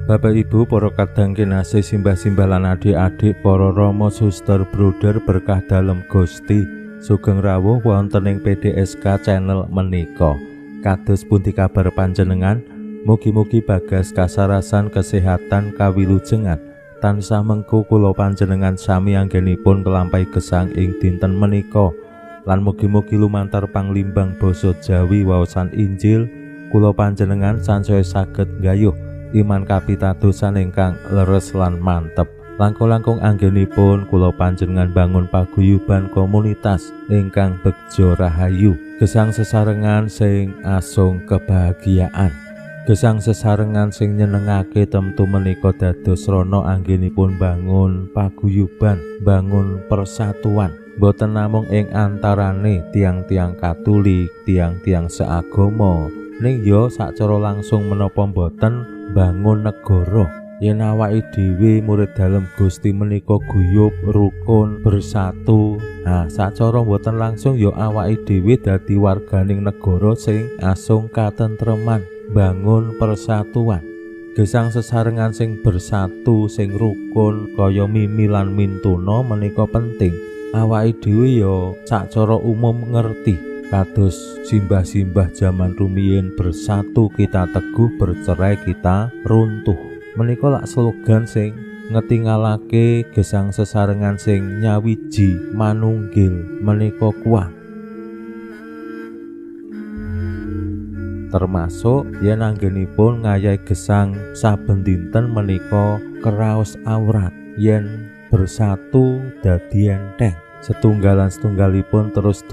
Bapak Ibu, para kadang kinasih simbah-simbah lan adik-adik, para rama suster bruder berkah dalem Gusti, sugeng rawuh wonten ing PDSK channel menika. Kados pundi kabar panjenengan? Mugi-mugi bagas kasarasan kesehatan kawilujengan tansah mengku kula panjenengan sami anggenipun nglampahi gesang ing dinten menika. Lan mugi-mugi lumantar panglimbang basa Jawi waosan Injil kula panjenengan sansaya saged nggayuh iman kapitadosan ingkang leres lan mantep. Langkung-langkung anggenipun kula panjenengan bangun paguyuban komunitas ingkang begja rahayu, gesang sesarengan sing asung kebahagiaan, gesang sesarengan sing nyenengake temtu menika dados rana anggenipun bangun paguyuban, bangun persatuan, boten namung ing antarane tiang-tiang Katolik, tiang-tiang seagama, ning ya sacara langsung menapa boten bangun negara. Yen awake dhewe murid dalem Gusti menika guyub, rukun, bersatu, sacara boten langsung ya awake dhewe dadi warganing negara sing asung katentreman, bangun persatuan. Gesang sesarengan sing bersatu, sing rukun kaya Mimi lan Mintuna menika penting. Awake dhewe ya sacara umum ngerti kados simbah-simbah zaman rumiyin, bersatu kita teguh, bercerai kita runtuh. Menika lak slogan sing ngetingalake gesang sesarengan sing nyawiji manunggil menika kuat. Termasuk yen anggenipun ngayahi gesang saben dinten menika keraos awrat, yen bersatu dadi enteng. Setunggalan-setunggalipun terus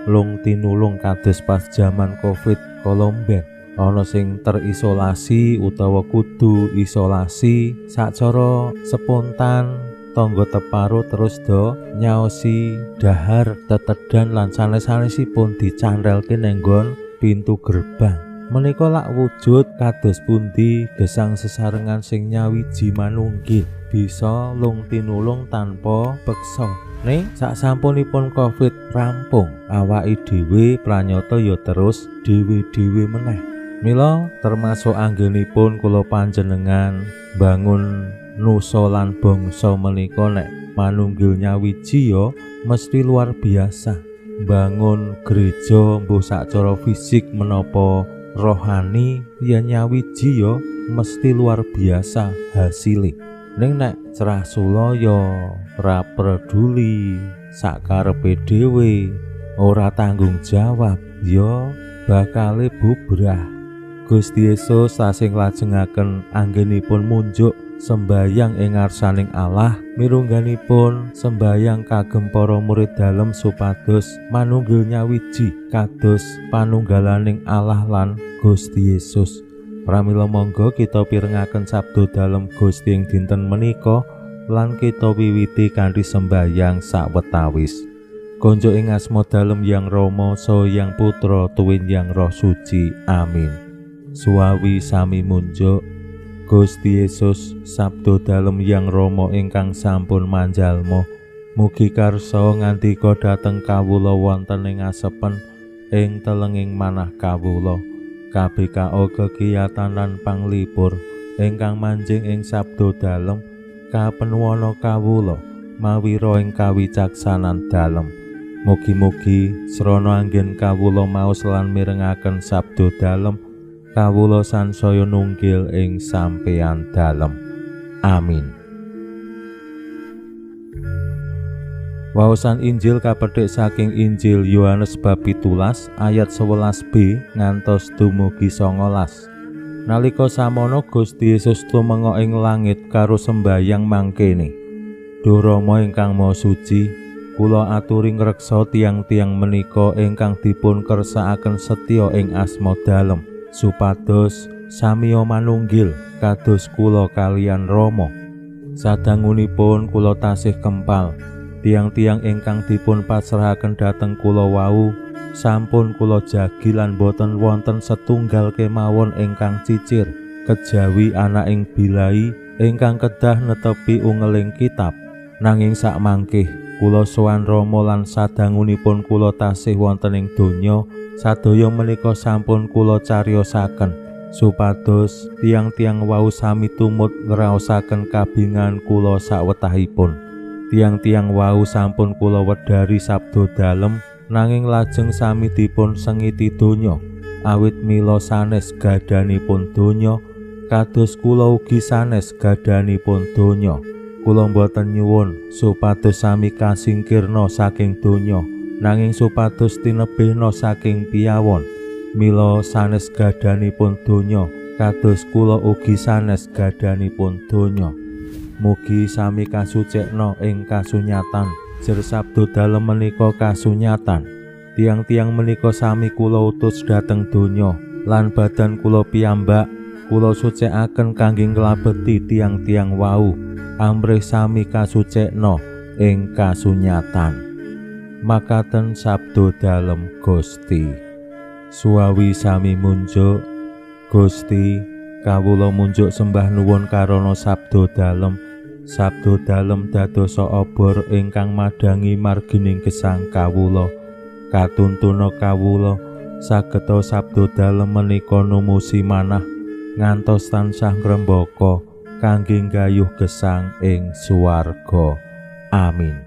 lung tinulung kados pas jaman Covid kolomben, ana sing terisolasi utawa kudu isolasi sacara spontan, tangga teparo terus nyaosi dahar, tetedan lan sanes-sanesipun dicanthelke nenggon pintu gerbang. Menika lak wujud kados pundi gesang sesarengan sing nyawiji manunggil, bisa lung tinulung tanpa peksa. Ning saksampunipun Covid rampung, awake dhewe pranyata ya terus dhewe-dhewe meneh. Mila termasuk anggenipun kula panjenengan bangun nusa lan bangsa menika nek manunggil nyawiji ya mesti luar biasa. Bangun gereja mbuh sacara fisik menapa rohani yen nyawiji ya mesti luar biasa hasilé. Ning nek cerah sula ya ora peduli, sakarepe dhewe, ora tanggung jawab, ya bakale bubrah. Gusti Yesus sasing lajengaken anggenipun munjuk sembayang ing ngarsaning Allah, mirungganipun sembayang kagem para murid dalem supados manunggil nyawiji kados panunggalaning Allah lan Gusti Yesus. Pramila monggo kita pirengaken sabda dalem Gusti ing dinten menika lan kita wiwiti kanthi sembayang sawetawis. Konjo ing asma dalem Yang Rama saha Yang Putra tuwin Yang Roh Suci. Amin. Suawi sami munjuk. Gusti Yesus sabda dalem Yang Rama ingkang sampun manjalma, mugi karsa ngandika dhateng kawula wonten ing asepen ing telenging manah kawula. KBKO kegiatan lan panglipur ingkang manjing ing sabda dalem kapenuwana kawula mawira ing kawicaksanan dalem. Mugi-mugi srana anggen kawula maos lan mirengaken sabda dalem, kawula sansaya nunggil ing sampeyan dalem. Amin. Waosan Injil kapethik saking Injil Yohanes bab 17 ayat 11b ngantos dumugi 19. Nalika samono Gusti Yesus tumenga ing langit karo sembayang mangkene. Duh Rama ingkang Maha Suci, kula aturi ngreksa tiang-tiang menika ingkang dipun kersakaken setya ing asma dalem, supados samiya manunggil kados kula kaliyan Rama. Sadangunipun kula tasih kempal, tiang-tiang ingkang dipun pasrahaken dhateng kula wau sampun kula jagi lan boten wonten setunggal kemawon ingkang cicir, kejawi anaking bilai ingkang kedah netepi ungeling kitab. Nanging sakmangkih kula sowan Rama lan sadangunipun kula tasih wonten ing donya, sadaya menika sampun kula cariosaken supados tiang-tiang wau sami tumut ngraosaken kabingan kula sawetahipun. Tiang-tiang wau sampun kula wedhari sabda dalem, nanging lajeng sami dipun sengiti donya, awit mila sanes gadanipun donya kados kula ugi sanes gadanipun donya. Kula boten nyuwun supados sami kasingkirna saking donya, nanging supados tinebihna saking piyawon. Mila sanes gadanipun donya kados kula ugi sanes gadanipun donya. Mugi sami kasucikna ing kasunyatan. Jer sabda dalem menika kasunyatan. Tiang-tiang menika sami kula utus dhateng donya, lan badan kula piyambak kula sucikaken kangge nglabeti tiang-tiang wau, amrih sami kasucikna ing kasunyatan. Makaten sabda dalem Gusti. Suawi sami munjuk, Gusti kawula munjuk sembah nuwun karana sabda dalem. Sabda dalem dadosa obor ingkang madangi margining gesang kawula. Katuntuna kawula sageta sabda dalem menika numusi manah ngantos tansah ngrembaka kangge nggayuh gesang ing swarga. Amin.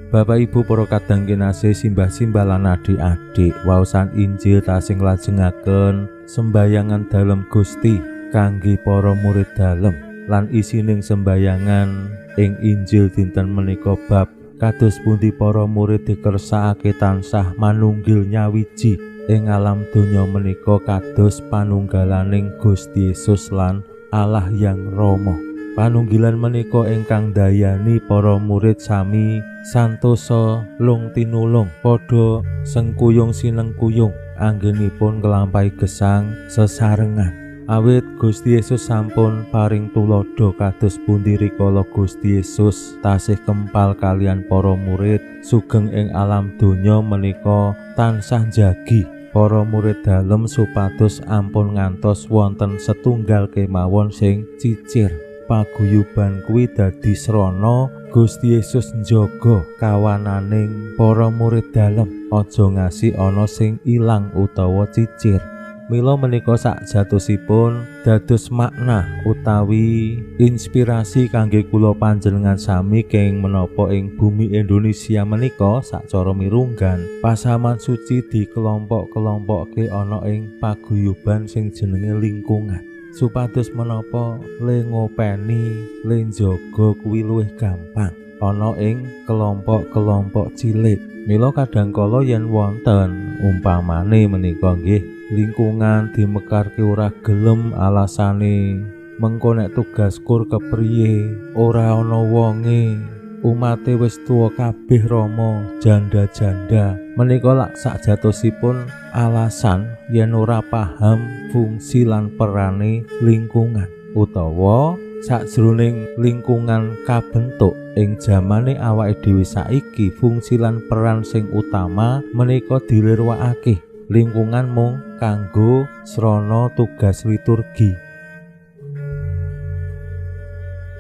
Bapak Ibu para kadang kinasih simbah-simbah lan adik-adik, waosan Injil tasih nglajengaken sembayangan dalem Gusti kangge para murid dalem, lan isining sembayangan ing Injil dinten menika bab kados pundi para murid dikersakake tansah manunggil nyawiji ing alam donya menika kados panunggalaning Gusti Yesus lan Allah Hyang Rama. Panunggilan menika ingkang dayani para murid sami santosa lung tinulung padha sengkuyung sinengkuyung anggenipun nglampahi gesang sesarengan. Awit Gusti Yesus sampun paring tulodo kados pundi rikala Gusti Yesus tasih kempal kalian para murid sugeng ing alam donya menika tansah njagi para murid dalem supados ampun ngantos wonten setunggal kemawon sing cicir. Paguyuban kuwi dadi srana Gusti Yesus njaga kawananing para murid dalem, aja ngasi ana sing ilang utawa cicir. Mila menika sakjatosipun dados makna utawi inspirasi kangge kula panjenengan sami keng menapa ing bumi Indonesia menika sacara mirunggan pasaman suci dikelompok-kelompokke ana ing paguyuban sing jenenge lingkungan. Supados menapa le ngopeni le njaga kuwi luwih gampang ana ing kelompok-kelompok cilik. Mila kadangkala yen wonten umpamane menika nggih lingkungan dimekarke ora gelem alasane mengko nek tugas kur kepriye ora ana wonge, umate wis tuwa kabeh Rama, janda-janda. Menika lak sakjatosipun alasan yen ora paham fungsi lan perane lingkungan, utawa sajroning lingkungan kabentuk ing jamane awake dhewe saiki fungsi lan peran sing utama menika dilirwakake. Lingkungan mung kanggo srana tugas liturgi.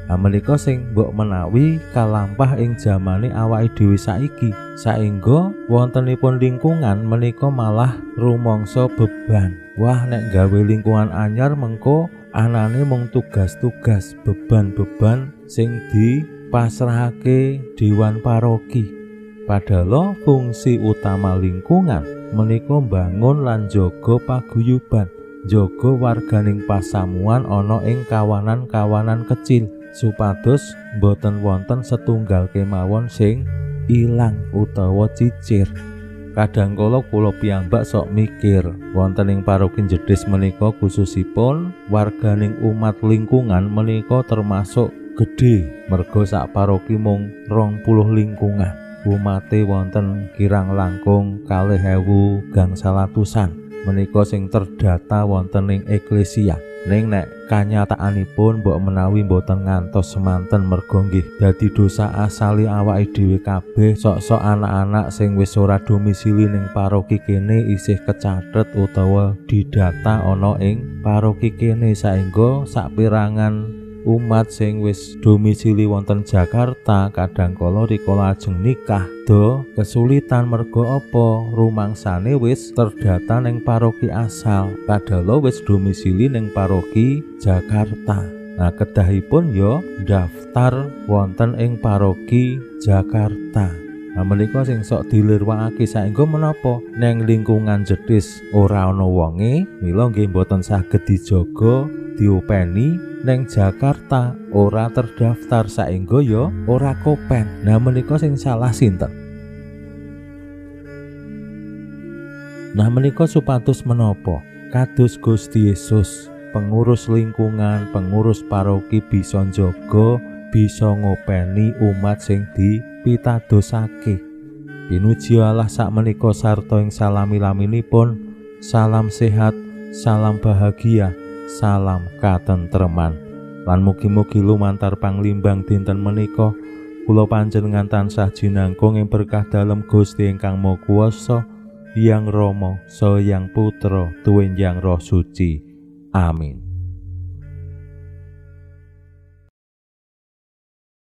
Menika sing mbok menawi kalampah ing jamane awake dhewe saiki, saengga wontenipun lingkungan menika malah rumangsa beban. Wah, nek gawe lingkungan anyar mengko anane mung tugas-tugas, beban-beban sing dipasrahake dewan paroki. Padahal fungsi utama lingkungan menika mbangun lan jaga paguyuban, jaga warganing pasamuan ana ing kawanan-kawanan kecil supados boten wonten setunggal kemawon sing ilang utawa cicir. Kadangkala kula piyambak sok mikir wonten ing paroki Jedes menika khususipun warganing umat lingkungan menika termasuk gedhe, merga sak paroki mung 20 lingkungan. Umate wonten kirang langkung 2000 gangsal atusan menika sing terdata wonten ing eklesia. Ning nek Kanyataanipun mbok menawi mboten ngantos semanten merga nggih dadi dosa asali awake dhewe kabeh. Sok-sok anak-anak sing wis ora domisili ning paroki kene isih kecathet utawa didata ana ing paroki kene, saengga saperangan umat sing wis domisili wonten Jakarta kadangkala rikala ajeng nikah do kesulitan merga apa? Rumangsane wis terdata ning paroki asal padahal wis domisili ning paroki Jakarta. Nah, kedahipun ya daftar wonten ing paroki Jakarta. Nah, menika sing sok dilirwakake saengga menapa neng lingkungan jedhis ora ana wonge, mila nggih mboten saged dijaga diopeni. Neng Jakarta ora terdaftar saengga ya ora kopen. Nah, menika sing salah sinten? Nah, menika supados menapa? Kados Gusti Yesus, pengurus lingkungan, pengurus paroki bisa njaga, bisa ngopeni umat sing dipitadosake. Pinuji Allah sakmenika sarta ing salami-laminipun. Salam sehat, salam bahagia, salam katentreman. Lan mugi-mugi lumantar panglimbang dinten menika kula panjenengan tansah jinangkung ing berkah dalem Gusti ingkang Maha Kuwasa, Hyang Rama saha Hyang Putra tuwin Hyang Roh Suci. Amin.